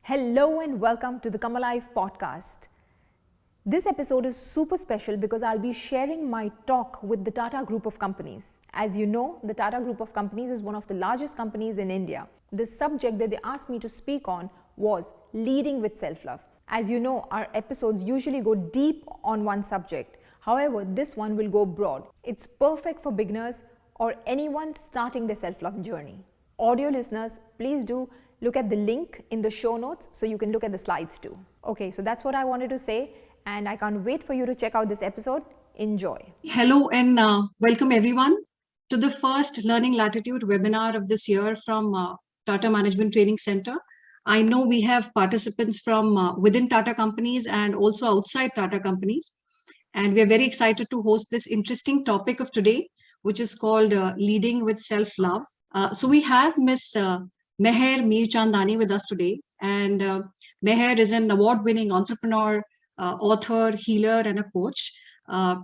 Hello and welcome to the Come Alive podcast. This episode is super special because I'll be sharing my talk with the Tata Group of Companies. As you know, the Tata Group of Companies is one of the largest companies in India. The subject that they asked me to speak on was leading with self-love. As you know, our episodes usually go deep on one subject. However, this one will go broad. It's perfect for beginners or anyone starting their self-love journey. Audio listeners, please do look at the link in the show notes so you can look at the slides too. Okay, so that's what I wanted to say, and I can't wait for you to check out this episode. Enjoy. Hello and welcome everyone to the first Learning Latitude webinar of this year from Tata Management Training Center. I know we have participants from within Tata companies and also outside Tata companies. And we are very excited to host this interesting topic of today, which is called Leading with Self-Love. So we have Miss Meher Mirchandani with us today. And Meher is an award-winning entrepreneur, author, healer, and a coach.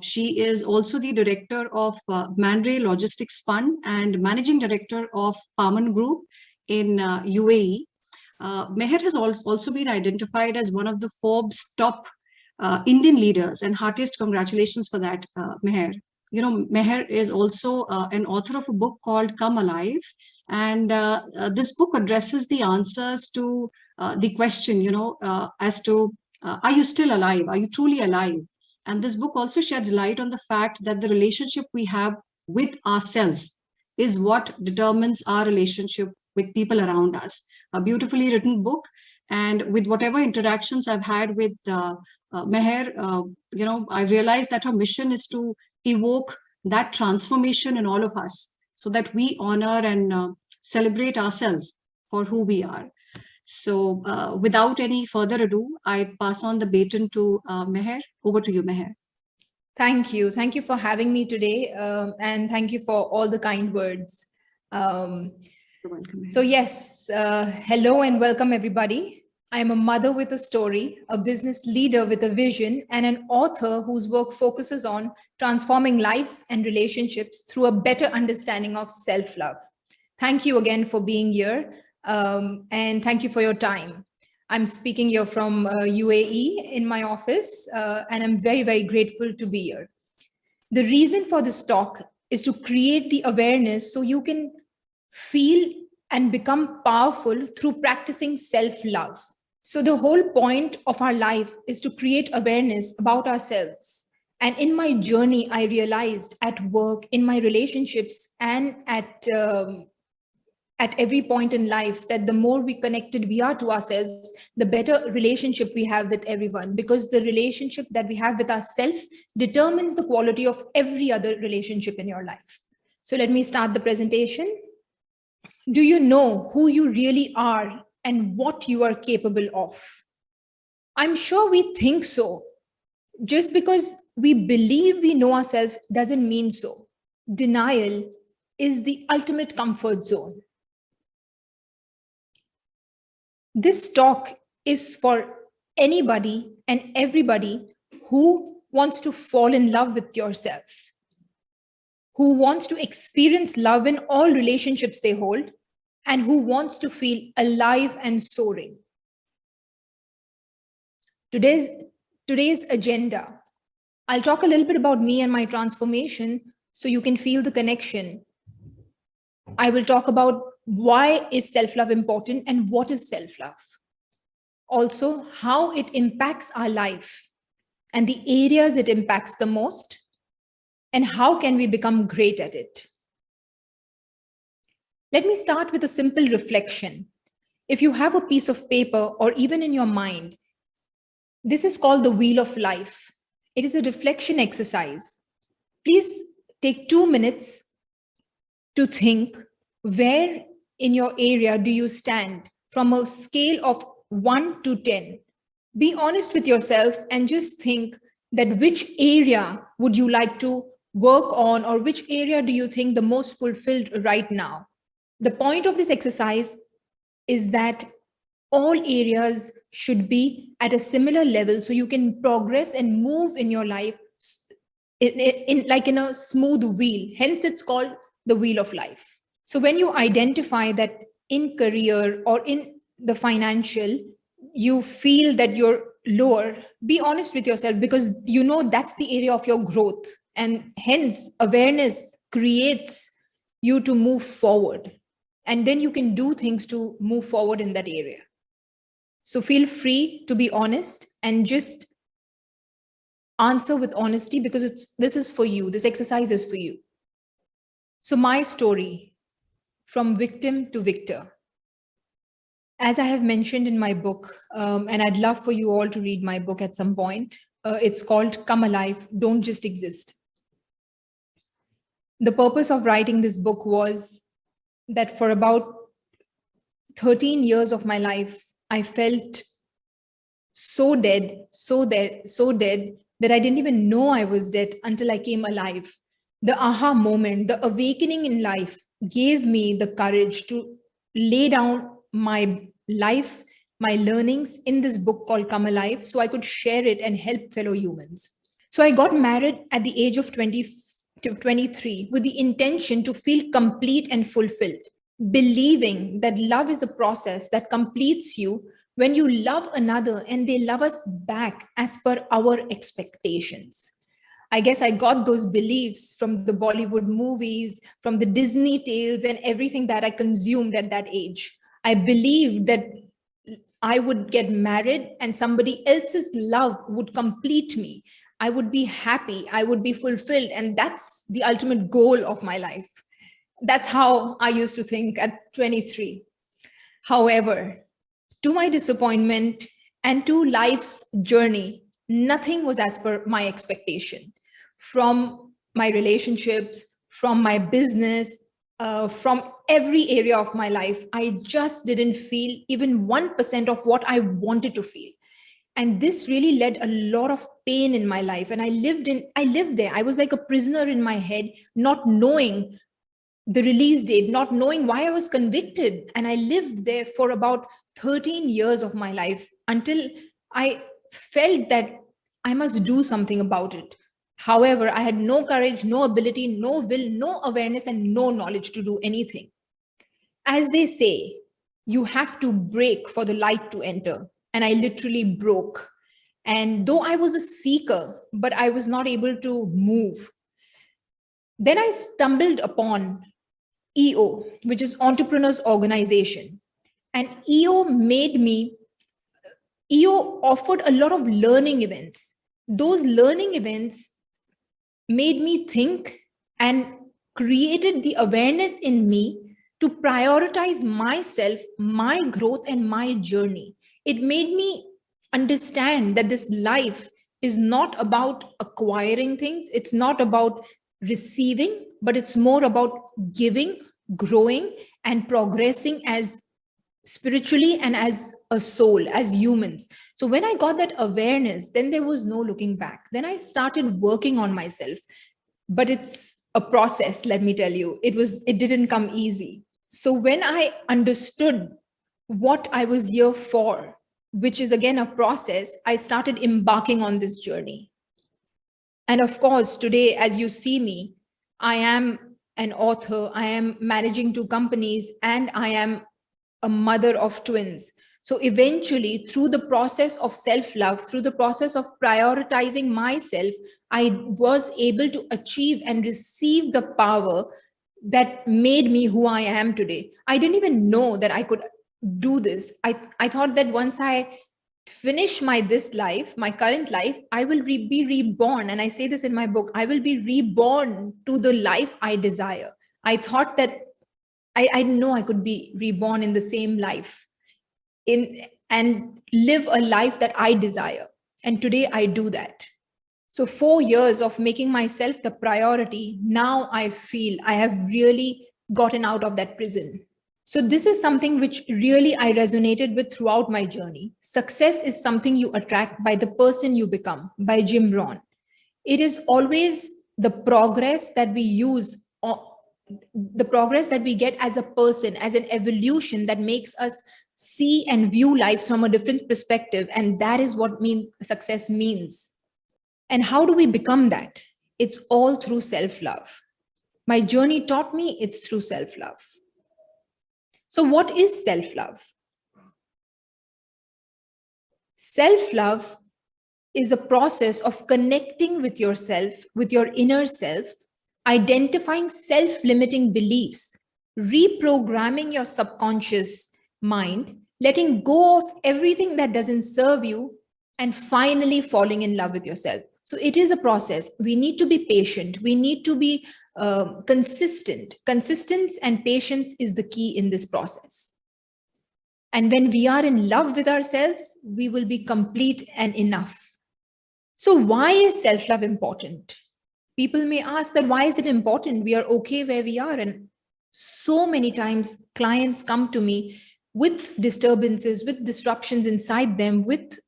She is also the director of Manrre Logistics Fund and managing director of Palmon Group in UAE. Meher has also been identified as one of the Forbes top Indian leaders, and heartiest congratulations for that, Meher. You know, Meher is also an author of a book called Come Alive. And this book addresses the answers to the question, as to, are you still alive? Are you truly alive? And this book also sheds light on the fact that the relationship we have with ourselves is what determines our relationship with people around us. A beautifully written book. And with whatever interactions I've had with Meher, I realized that her mission is to evoke that transformation in all of us, so that we honor and celebrate ourselves for who we are. So without any further ado, I pass on the baton to Meher. Over to you, Meher. Thank you. Thank you for having me today. And thank you for all the kind words. You're welcome, Meher. So yes, hello and welcome everybody. I'm a mother with a story, a business leader with a vision, and an author whose work focuses on transforming lives and relationships through a better understanding of self-love. Thank you again for being here, and thank you for your time. I'm speaking here from UAE in my office, and I'm very, very grateful to be here. The reason for this talk is to create the awareness so you can feel and become powerful through practicing self-love. So the whole point of our life is to create awareness about ourselves. And in my journey, I realized at work, in my relationships, and at every point in life, that the more we connected we are to ourselves, the better relationship we have with everyone, because the relationship that we have with ourselves determines the quality of every other relationship in your life. So let me start the presentation. Do you know who you really are and what you are capable of? I'm sure we think so. Just because we believe we know ourselves doesn't mean so. Denial is the ultimate comfort zone. This talk is for anybody and everybody who wants to fall in love with yourself, who wants to experience love in all relationships they hold, and who wants to feel alive and soaring. Today's agenda, I'll talk a little bit about me and my transformation so you can feel the connection. I will talk about why is self-love important and what is self-love. Also, how it impacts our life and the areas it impacts the most, and how can we become great at it. Let me start with a simple reflection. If you have a piece of paper or even in your mind, this is called the wheel of life. It is a reflection exercise. Please take 2 minutes to think, where in your area do you stand from a scale of 1 to 10? Be honest with yourself and just think that which area would you like to work on, or which area do you think the most fulfilled right now? The point of this exercise is that all areas should be at a similar level so you can progress and move in your life in a smooth wheel. Hence, it's called the wheel of life. So when you identify that in career or in the financial, you feel that you're lower, be honest with yourself, because that's the area of your growth. And hence, awareness creates you to move forward. And then you can do things to move forward in that area. So feel free to be honest and just answer with honesty, because this is for you. This exercise is for you. So my story, from victim to victor. As I have mentioned in my book, and I'd love for you all to read my book at some point, it's called Come Alive, Don't Just Exist. The purpose of writing this book was that for about 13 years of my life, I felt so dead, so dead, that I didn't even know I was dead until I came alive. The aha moment, the awakening in life gave me the courage to lay down my life, my learnings in this book called Come Alive, so I could share it and help fellow humans. So I got married at the age of 23 with the intention to feel complete and fulfilled, believing that love is a process that completes you when you love another and they love us back as per our expectations. I guess I got those beliefs from the Bollywood movies, from the Disney tales, and everything that I consumed at that age. I believed that I would get married and somebody else's love would complete me. I would be happy, I would be fulfilled, and that's the ultimate goal of my life. That's how I used to think at 23. However, to my disappointment and to life's journey, nothing was as per my expectation. From my relationships, from my business, from every area of my life, I just didn't feel even 1% of what I wanted to feel. And this really led a lot of pain in my life. And I lived there. I was like a prisoner in my head, not knowing the release date, not knowing why I was convicted. And I lived there for about 13 years of my life until I felt that I must do something about it. However, I had no courage, no ability, no will, no awareness, and no knowledge to do anything. As they say, you have to break for the light to enter. And I literally broke. And though I was a seeker, but I was not able to move. Then I stumbled upon EO, which is Entrepreneurs Organization. And EO offered a lot of learning events. Those learning events made me think and created the awareness in me to prioritize myself, my growth, and my journey. It made me understand that this life is not about acquiring things, it's not about receiving, but it's more about giving, growing, and progressing as spiritually and as a soul, as humans. So when I got that awareness, then there was no looking back. Then I started working on myself. But it's a process, let me tell you. It didn't come easy. So when I understood what I was here for, which is again a process, I started embarking on this journey. And of course, today, as you see me, I am an author, I am managing 2 companies, and I am a mother of twins. So eventually, through the process of self-love, through the process of prioritizing myself, I was able to achieve and receive the power that made me who I am today. I didn't even know that I could do this. I thought that once I finish this life, my current life, I will be reborn. And I say this in my book, I will be reborn to the life I desire. I thought that I didn't know I could be reborn in the same life and live a life that I desire. And today I do that. So 4 years of making myself the priority, now I feel I have really gotten out of that prison. So this is something which really I resonated with throughout my journey. Success is something you attract by the person you become, by Jim Rohn. It is always the progress that we use, the progress that we get as a person, as an evolution that makes us see and view lives from a different perspective. And that is what success means. And how do we become that? It's all through self-love. My journey taught me it's through self-love. So what is self-love? Self-love is a process of connecting with yourself, with your inner self, identifying self-limiting beliefs, reprogramming your subconscious mind, letting go of everything that doesn't serve you, and finally falling in love with yourself. So it is a process. We need to be patient. We need to be consistent. Consistency and patience is the key in this process. And when we are in love with ourselves, we will be complete and enough. So why is self-love important? People may ask that why is it important? We are okay where we are. And so many times clients come to me with disturbances, with disruptions inside them, with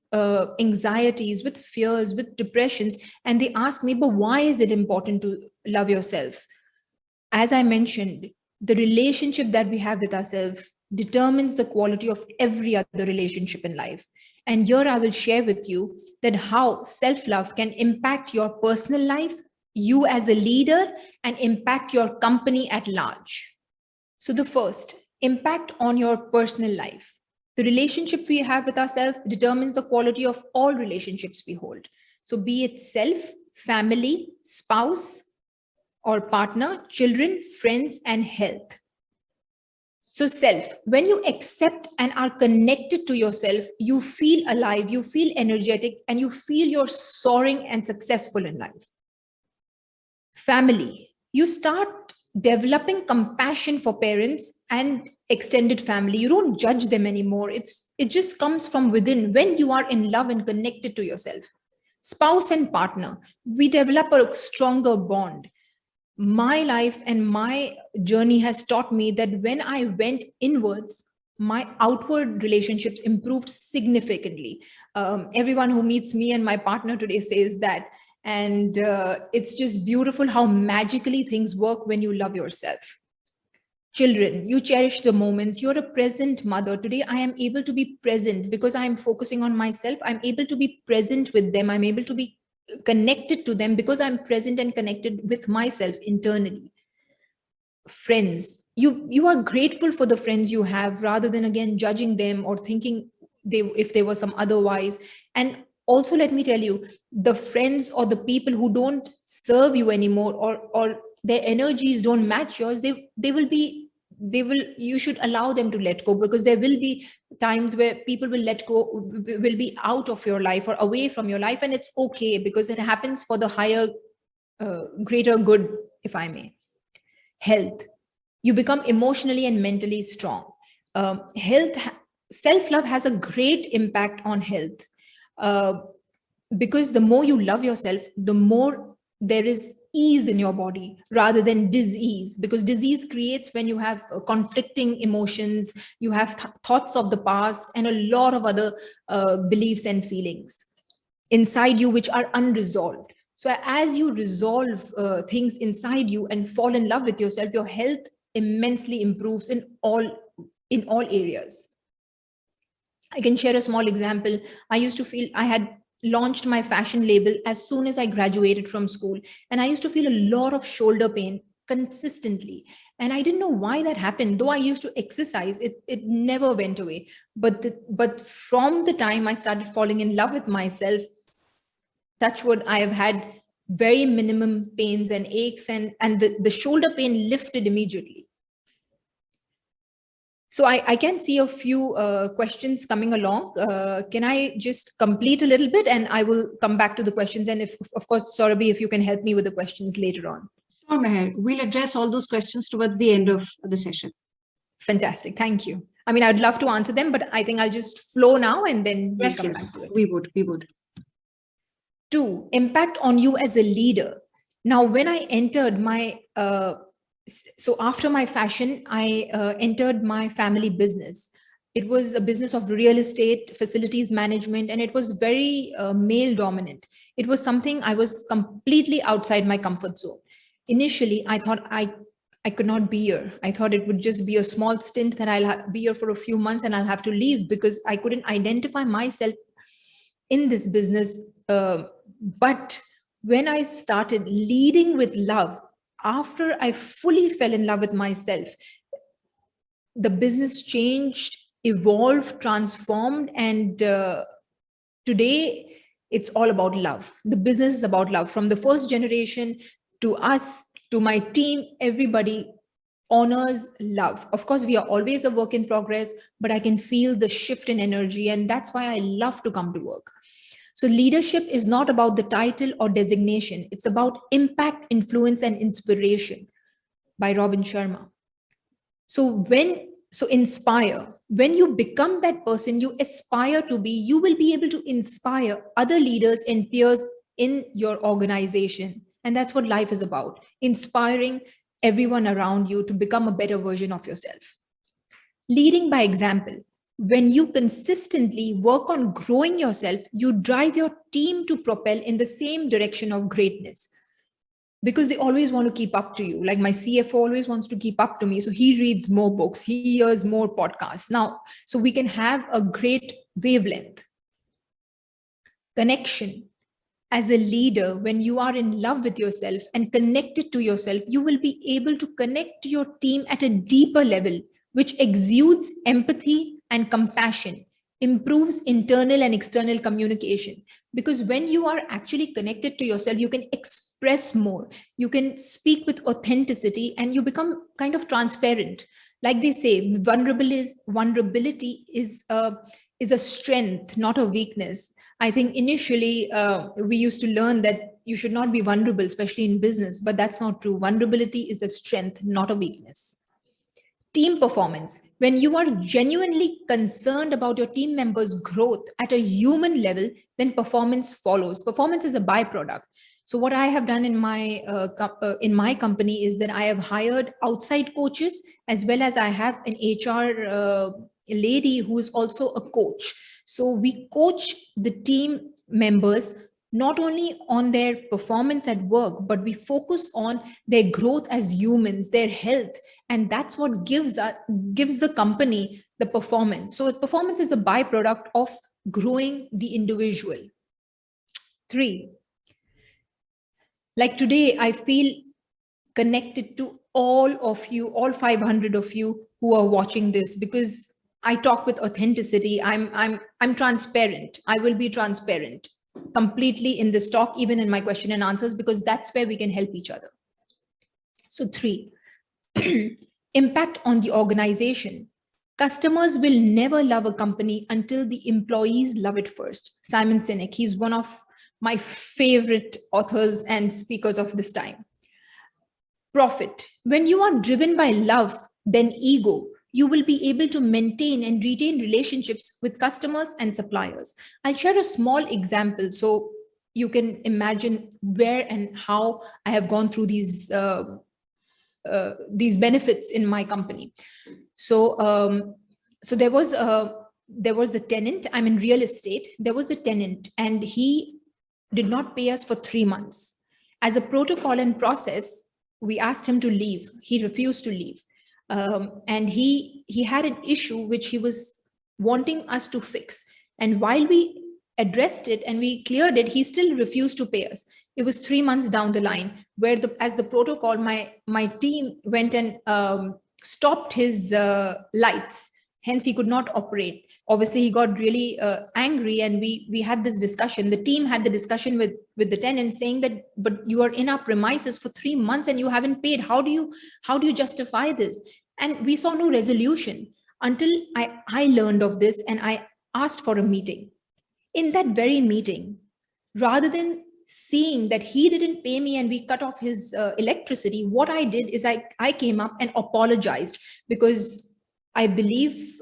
anxieties, with fears, with depressions. And they ask me, but why is it important to love yourself? As I mentioned, the relationship that we have with ourselves determines the quality of every other relationship in life. And here I will share with you that how self-love can impact your personal life, you as a leader, and impact your company at large. So the first, impact on your personal life. The relationship we have with ourselves determines the quality of all relationships we hold. So be it self, family, spouse, or partner, children, friends, and health. So self, when you accept and are connected to yourself, you feel alive, you feel energetic, and you feel you're soaring and successful in life. Family, you start developing compassion for parents and extended family. You don't judge them anymore. It just comes from within when you are in love and connected to yourself. Spouse and partner, we develop a stronger bond. My life and my journey has taught me that when I went inwards, my outward relationships improved significantly. Everyone who meets me and my partner today says that. And it's just beautiful how magically things work when you love yourself. Children, you cherish the moments. You're a present mother. Today, I am able to be present because I'm focusing on myself. I'm able to be present with them. I'm able to be connected to them because I'm present and connected with myself internally. Friends, you are grateful for the friends you have rather than again judging them or thinking if they were some otherwise. And also, let me tell you, the friends or the people who don't serve you anymore, or their energies don't match yours, you should allow them to let go, because there will be times where people will let go, will be out of your life or away from your life, and it's okay because it happens for the higher greater good, if I may. Health, you become emotionally and mentally strong. Self-love has a great impact on health, because the more you love yourself, the more there is ease in your body rather than disease, because disease creates when you have conflicting emotions, you have thoughts of the past and a lot of other beliefs and feelings inside you which are unresolved. So as you resolve things inside you and fall in love with yourself, your health immensely improves in all areas. I can share a small example. I used to feel I had launched my fashion label as soon as I graduated from school, and I used to feel a lot of shoulder pain consistently, and I didn't know why that happened. Though I used to exercise, it never went away. But from the time I started falling in love with myself, touch wood, I have had very minimum pains and aches, and the shoulder pain lifted immediately. So I can see a few questions coming along. Can I just complete a little bit and I will come back to the questions? And if, of course, Saurabhi, if you can help me with the questions later on. Sure, Meher. We'll address all those questions towards the end of the session. Fantastic. Thank you. I mean, I'd love to answer them, but I think I'll just flow now and then we'll come back to it. We would. 2, impact on you as a leader. Now, when I entered my so after my fashion, I entered my family business. It was a business of real estate, facilities management, and it was very male dominant. It was something I was completely outside my comfort zone. Initially, I thought I could not be here. I thought it would just be a small stint that I'll be here for a few months and I'll have to leave because I couldn't identify myself in this business. But when I started leading with love, after I fully fell in love with myself, the business changed, evolved, transformed, and Today, it's all about love. The business is about love. From the first generation to us, to my team, everybody honors love. Of course, we are always a work in progress, but I can feel the shift in energy. And that's why I love to come to work. So leadership is not about the title or designation. It's about impact, influence, and inspiration by Robin Sharma. So inspire. When you become that person you aspire to be, you will be able to inspire other leaders and peers in your organization. And that's what life is about, inspiring everyone around you to become a better version of yourself. Leading by example. When you consistently work on growing yourself, you drive your team to propel in the same direction of greatness, because they always want to keep up to you. Like my CFO always wants to keep up to me. So he reads more books, he hears more podcasts now, so we can have a great wavelength. Connection. As a leader, when you are in love with yourself and connected to yourself, you will be able to connect to your team at a deeper level, which exudes empathy and compassion, improves internal and external communication. Because when you are actually connected to yourself, you can express more, you can speak with authenticity, and you become kind of transparent. Like they say, vulnerability is a strength, not a weakness. I think initially we used to learn that you should not be vulnerable, especially in business, but that's not true. Vulnerability is a strength, not a weakness. Team performance. When you are genuinely concerned about your team members' growth at a human level, then performance follows. Performance is a byproduct. So what I have done in my company is that I have hired outside coaches, as well as I have an HR lady who is also a coach. So we coach the team members not only on their performance at work, but we focus on their growth as humans, their health, and that's what gives the company the performance. So performance is a byproduct of growing the individual. 3, like today, I feel connected to all of you, all 500 of you who are watching this, because I talk with authenticity. I'm transparent. I will be transparent completely in this talk, even in my question and answers, because that's where we can help each other. So 3, impact on the organization. Customers will never love a company until the employees love it first. Simon Sinek, he's one of my favorite authors and speakers of this time. Profit. When you are driven by love, then ego, you will be able to maintain and retain relationships with customers and suppliers. I'll share a small example so you can imagine where and how I have gone through these benefits in my company. So there was the tenant. I'm in real estate. There was a tenant, and he did not pay us for 3 months. As a protocol and process, we asked him to leave. He refused to leave. And he had an issue which he was wanting us to fix. And while we addressed it and we cleared it, he still refused to pay us. It was 3 months down the line where as the protocol, my team went and stopped his lights. Hence, he could not operate. Obviously, he got really angry, and we had this discussion. The team had the discussion with the tenant, saying that, but you are in our premises for 3 months and you haven't paid. How do you justify this? And we saw no resolution until I learned of this, and I asked for a meeting. In that very meeting, rather than seeing that he didn't pay me and we cut off his electricity, what I did is I came up and apologized, because I believe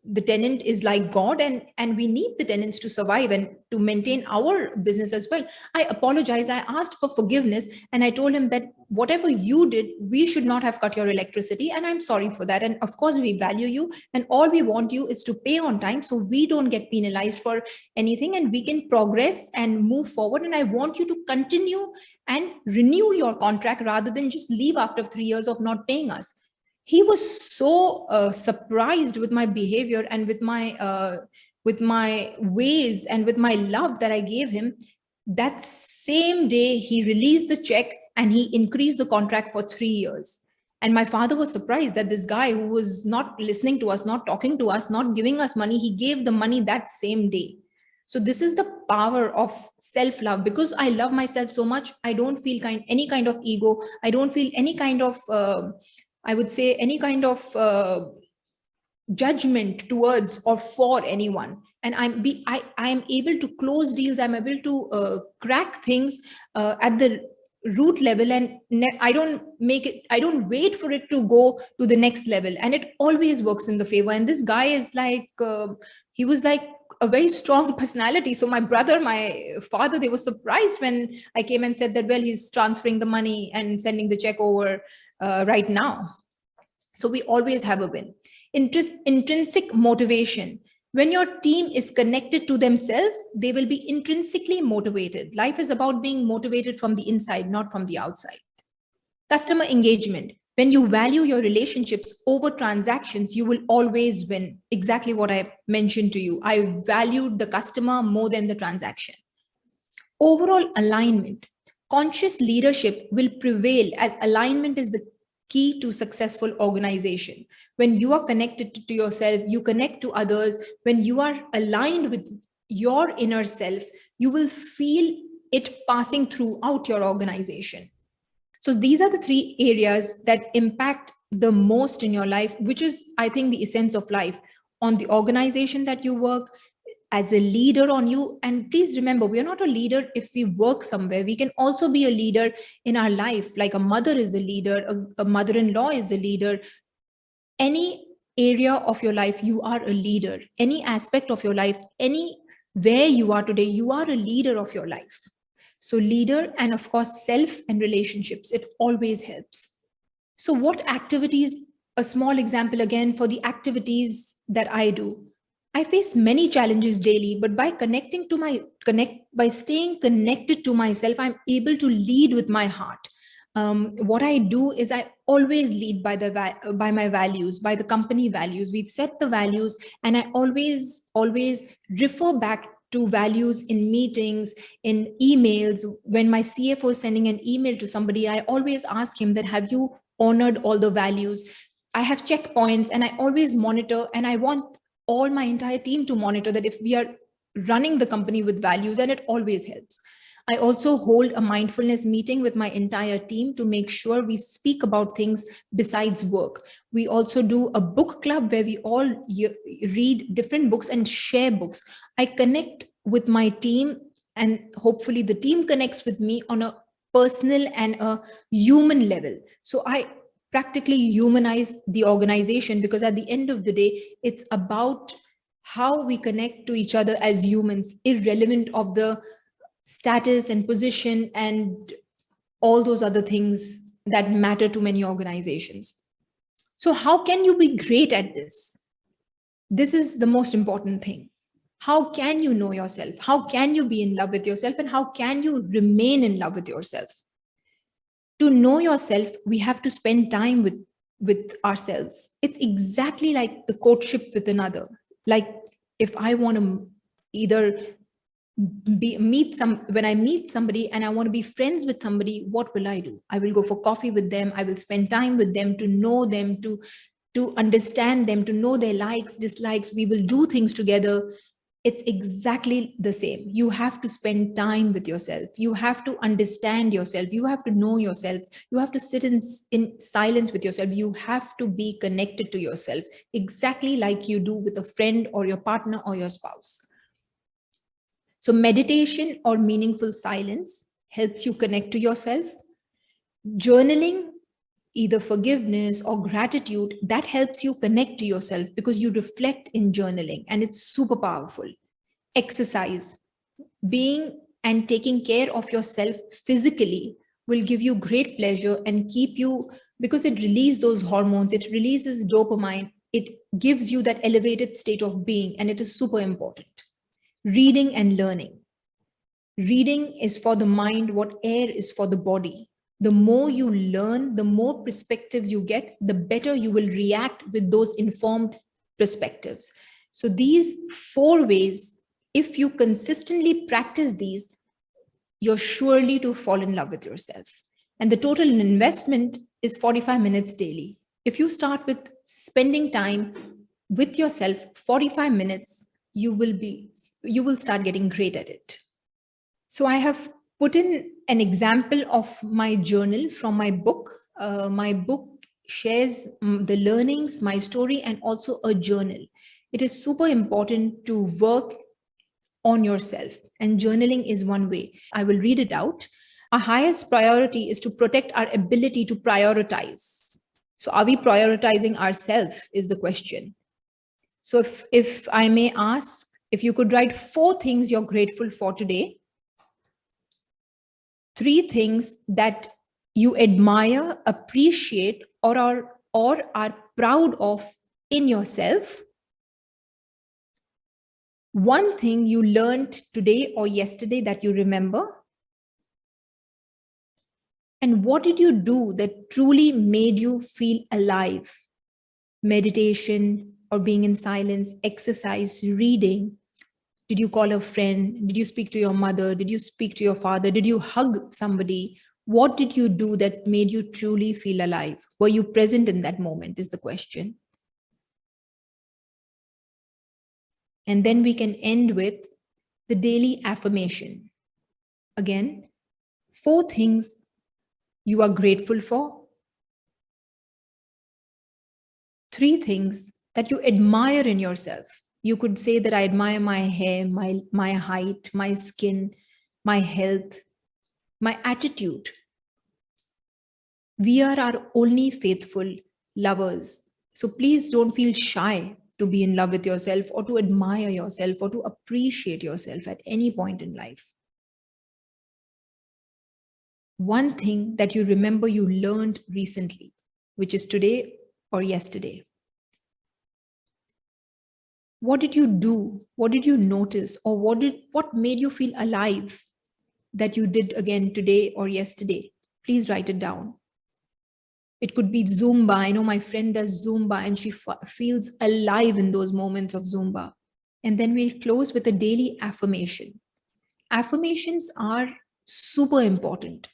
the tenant is like God, and we need the tenants to survive and to maintain our business as well. I apologized. I asked for forgiveness, and I told him that whatever you did, we should not have cut your electricity, and I'm sorry for that. And of course, we value you, and all we want you is to pay on time so we don't get penalized for anything, and we can progress and move forward. And I want you to continue and renew your contract rather than just leave after 3 years of not paying us. He was so surprised with my behavior and with my ways and with my love that I gave him. That same day, he released the check and he increased the contract for 3 years. And my father was surprised that this guy who was not listening to us, not talking to us, not giving us money, he gave the money that same day. So this is the power of self-love. Because I love myself so much, I don't feel any kind of ego. I don't feel any kind of, I would say, any kind of judgment towards or for anyone. And I'm able to close deals. I'm able to crack things at the root level, and I don't wait for it to go to the next level, and it always works in the favor. And this guy is like, he was like a very strong personality. So my brother, my father, they were surprised when I came and said that, well, he's transferring the money and sending the check over right now. So we always have a win. Intrinsic motivation. When your team is connected to themselves, they will be intrinsically motivated. Life is about being motivated from the inside, not from the outside. Customer engagement. When you value your relationships over transactions, you will always win. Exactly what I mentioned to you. I valued the customer more than the transaction. Overall alignment. Conscious leadership will prevail, as alignment is the key to successful organization. When you are connected to yourself, you connect to others. When you are aligned with your inner self, you will feel it passing throughout your organization. So these are the three areas that impact the most in your life, which is, I think, the essence of life. On the organization that you work, as a leader on you. And please remember, we are not a leader if we work somewhere. We can also be a leader in our life. Like a mother is a leader, a mother-in-law is a leader. Any area of your life, you are a leader. Any aspect of your life, anywhere you are today, you are a leader of your life. So leader, and of course, self and relationships, it always helps. So what activities, a small example again for the activities that I do. I face many challenges daily, but by by staying connected to myself, I'm able to lead with my heart. What I do is I always lead by my values, by the company values. We've set the values, and I always refer back to values in meetings, in emails. When my CFO is sending an email to somebody, I always ask him that, have you honored all the values? I have checkpoints, and I always monitor, and I want all my entire team to monitor that if we are running the company with values, and it always helps. I also hold a mindfulness meeting with my entire team to make sure we speak about things besides work. We also do a book club where we all read different books and share books. I connect with my team, and hopefully the team connects with me on a personal and a human level. So I practically humanize the organization, because at the end of the day, it's about how we connect to each other as humans, irrelevant of the status and position and all those other things that matter to many organizations. So how can you be great at this? This is the most important thing. How can you know yourself? How can you be in love with yourself? And how can you remain in love with yourself? To know yourself, we have to spend time with ourselves. It's exactly like the courtship with another. Like if I want to either when I meet somebody and I want to be friends with somebody, what will I do? I will go for coffee with them. I will spend time with them to know them, to understand them, to know their likes, dislikes. We will do things together. It's exactly the same. You have to spend time with yourself. You have to understand yourself. You have to know yourself. You have to sit in silence with yourself. You have to be connected to yourself, exactly like you do with a friend or your partner or your spouse. So meditation or meaningful silence helps you connect to yourself. Journaling, either forgiveness or gratitude, that helps you connect to yourself because you reflect in journaling, and it's super powerful. Exercise, being and taking care of yourself physically will give you great pleasure and keep you, because it releases those hormones, it releases dopamine, it gives you that elevated state of being, and it is super important. Reading and learning. Reading is for the mind what air is for the body. The more you learn, the more perspectives you get, the better you will react with those informed perspectives. So these 4 ways, if you consistently practice these, you're surely to fall in love with yourself. And the total investment is 45 minutes daily. If you start with spending time with yourself, 45 minutes, you will be you will start getting great at it. So I have put in an example of my journal from my book. My book shares the learnings, my story, and also a journal. It is super important to work on yourself, and journaling is one way. I will read it out. Our highest priority is to protect our ability to prioritize. So are we prioritizing ourselves is the question. So if I may ask, if you could write 4 things you're grateful for today, 3 things that you admire, appreciate, or are proud of in yourself, 1 thing you learned today or yesterday that you remember, and what did you do that truly made you feel alive? Meditation or being in silence, exercise, reading. Did you call a friend? Did you speak to your mother? Did you speak to your father? Did you hug somebody? What did you do that made you truly feel alive? Were you present in that moment is the question. And then we can end with the daily affirmation. Again, 4 things you are grateful for, 3 things that you admire in yourself. You could say that I admire my hair, my height, my skin, my health, my attitude. We are our only faithful lovers. So please don't feel shy to be in love with yourself or to admire yourself or to appreciate yourself at any point in life. 1 thing that you remember you learned recently, which is today or yesterday. What did you do? What did you notice? Or what made you feel alive that you did again today or yesterday? Please write it down. It could be Zumba. I know my friend does Zumba and she feels alive in those moments of Zumba. And then we'll close with a daily affirmation. Affirmations are super important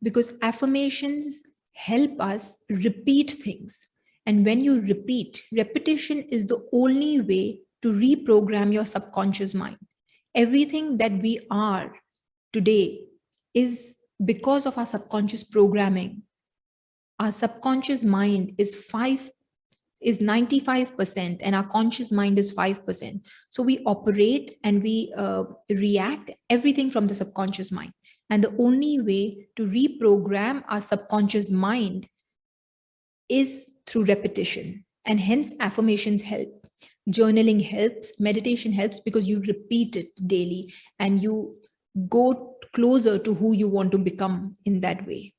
because affirmations help us repeat things. And when you repeat, repetition is the only way to reprogram your subconscious mind. Everything that we are today is because of our subconscious programming. Our subconscious mind is 95% and our conscious mind is 5%. So we operate and we react everything from the subconscious mind. And the only way to reprogram our subconscious mind is through repetition. And hence affirmations help. Journaling helps, meditation helps because you repeat it daily and you go closer to who you want to become in that way.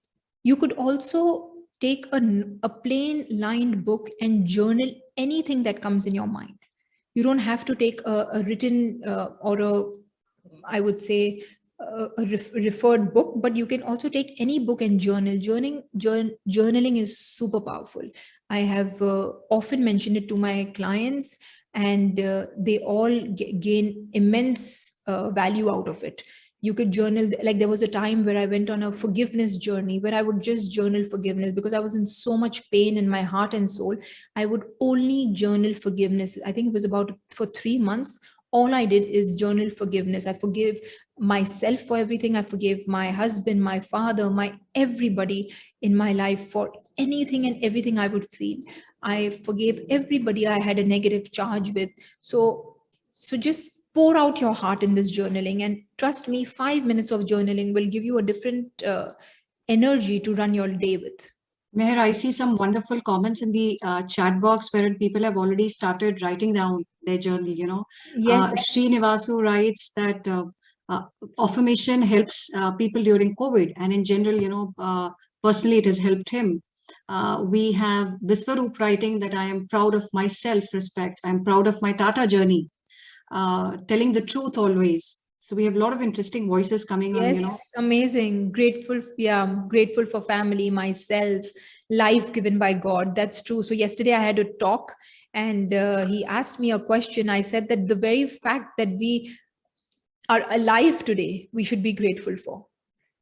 You could also take a plain lined book and journal anything that comes in your mind. You don't have to take a written I would say, a referred book, but you can also take any book and journal. Journaling is super powerful. I have often mentioned it to my clients, and they all gain immense value out of it. You could journal. Like there was a time where I went on a forgiveness journey where I would just journal forgiveness because I was in so much pain in my heart and soul. I would only journal forgiveness. I think it was about for 3 months. All I did is journal forgiveness. I forgive myself for everything. I forgive my husband, my father, my everybody in my life for anything and everything I would feel. I forgave everybody I had a negative charge with. So just pour out your heart in this journaling, and trust me, 5 minutes of journaling will give you a different energy to run your day with. Meher, I see some wonderful comments in the chat box wherein people have already started writing down their journal, Yes. Srinivasu writes that affirmation helps people during COVID, and in general, personally, it has helped him. We have Viswaroop writing that I am proud of my self-respect. I'm proud of my Tata journey, telling the truth always. So we have a lot of interesting voices coming on, Yes, amazing. Grateful. Yeah, I'm grateful for family, myself, life given by God. That's true. So yesterday I had a talk and he asked me a question. I said that the very fact that we are alive today, we should be grateful for.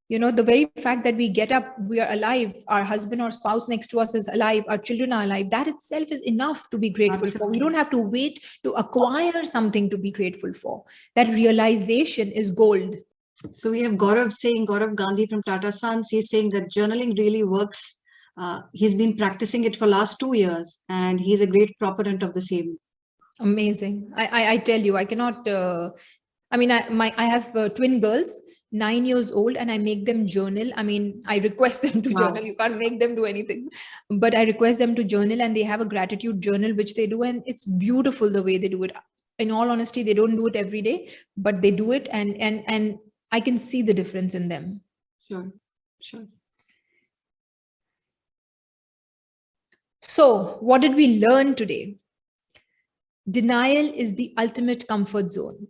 The very fact that we get up, we are alive, our husband or spouse next to us is alive, our children are alive, that itself is enough to be grateful for. We don't have to wait to acquire something to be grateful for. That realization is gold. So we have Gaurav Gandhi from Tata Sons. He's saying that journaling really works. He's been practicing it for last 2 years, and he's a great proponent of the same. Amazing. I tell you, I cannot. I have twin girls, 9 years old, and I make them journal. I request them to journal. You can't make them do anything, but I request them to journal, and they have a gratitude journal which they do, and it's beautiful the way they do it. In all honesty, they don't do it every day, but they do it, and I can see the difference in them. Sure. So, what did we learn today? Denial is the ultimate comfort zone.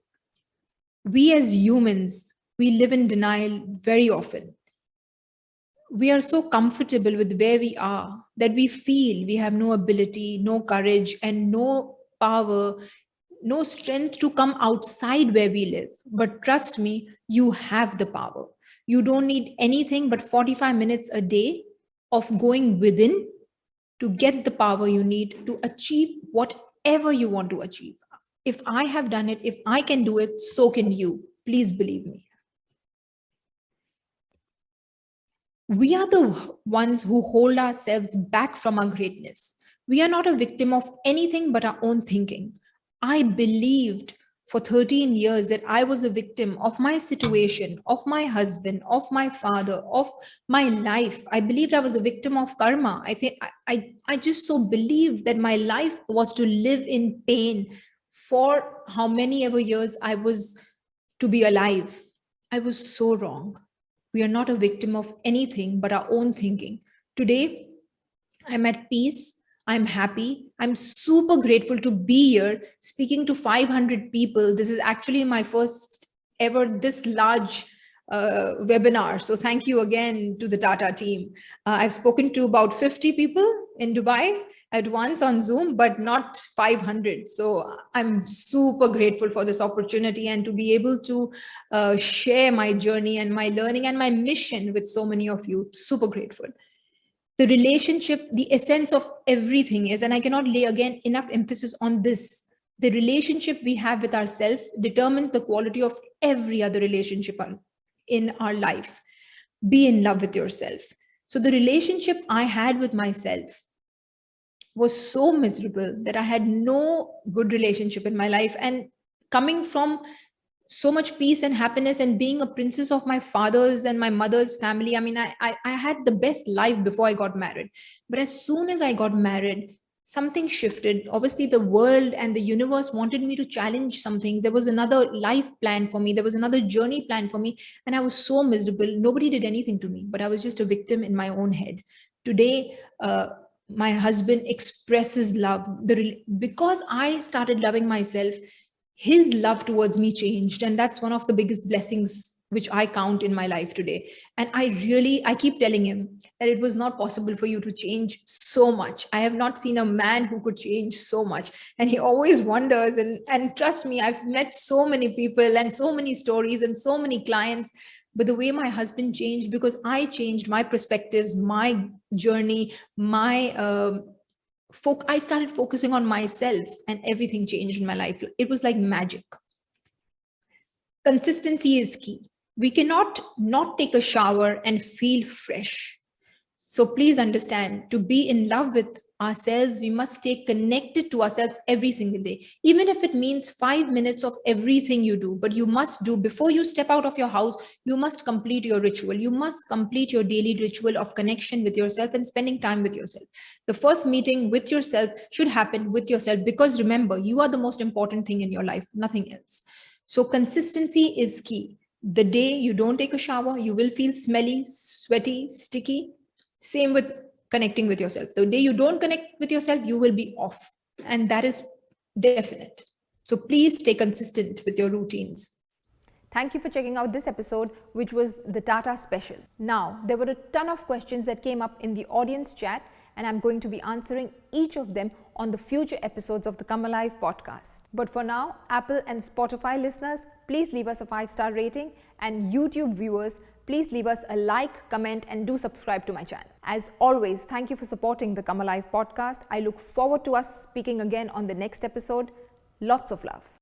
We as humans, we live in denial very often. We are so comfortable with where we are that we feel we have no ability, no courage, and no power, no strength to come outside where we live. But trust me, you have the power. You don't need anything but 45 minutes a day of going within to get the power you need to achieve whatever you want to achieve. If I have done it, if I can do it, so can you. Please believe me. We are the ones who hold ourselves back from our greatness. We are not a victim of anything but our own thinking. I believed for 13 years that I was a victim of my situation, of my husband, of my father, of my life. I believed I was a victim of karma. I just so believed that my life was to live in pain for how many ever years I was to be alive. I was so wrong. We are not a victim of anything but our own thinking. Today, I'm at peace. I'm happy. I'm super grateful to be here speaking to 500 people. This is actually my first ever this large webinar. So thank you again to the Tata team. I've spoken to about 50 people in Dubai at once on Zoom, but not 500. So I'm super grateful for this opportunity and to be able to share my journey and my learning and my mission with so many of you. Super grateful. The relationship, the essence of everything is, and I cannot lay again enough emphasis on this, the relationship we have with ourselves determines the quality of every other relationship in our life. Be in love with yourself. So the relationship I had with myself was so miserable that I had no good relationship in my life. And coming from so much peace and happiness and being a princess of my father's and my mother's family, I had the best life before I got married. But as soon as I got married, something shifted. Obviously, the world and the universe wanted me to challenge some things. There was another life plan for me. There was another journey plan for me. And I was so miserable. Nobody did anything to me, but I was just a victim in my own head. Today, my husband expresses love. Because I started loving myself, his love towards me changed. And that's one of the biggest blessings which I count in my life today. And I keep telling him that it was not possible for you to change so much. I have not seen a man who could change so much. And he always wonders. And trust me, I've met so many people and so many stories and so many clients. But the way my husband changed, because I changed my perspectives, my journey, I started focusing on myself and everything changed in my life. It was like magic. Consistency is key. We cannot not take a shower and feel fresh. So please understand, to be in love with ourselves, we must stay connected to ourselves every single day, even if it means 5 minutes of everything you do. But you must do, before you step out of your house, you must complete your ritual. You must complete your daily ritual of connection with yourself and spending time with yourself. The first meeting with yourself should happen with yourself, because remember, you are the most important thing in your life, nothing else. So consistency is key. The day you don't take a shower, you will feel smelly, sweaty, sticky. Same with connecting with yourself. The day you don't connect with yourself, you will be off. And that is definite. So please stay consistent with your routines. Thank you for checking out this episode, which was the Tata special. Now, there were a ton of questions that came up in the audience chat, and I'm going to be answering each of them on the future episodes of the Come Alive podcast. But for now, Apple and Spotify listeners, please leave us a 5-star rating, and YouTube viewers, please leave us a like, comment, and do subscribe to my channel. As always, thank you for supporting the Come Alive podcast. I look forward to us speaking again on the next episode. Lots of love.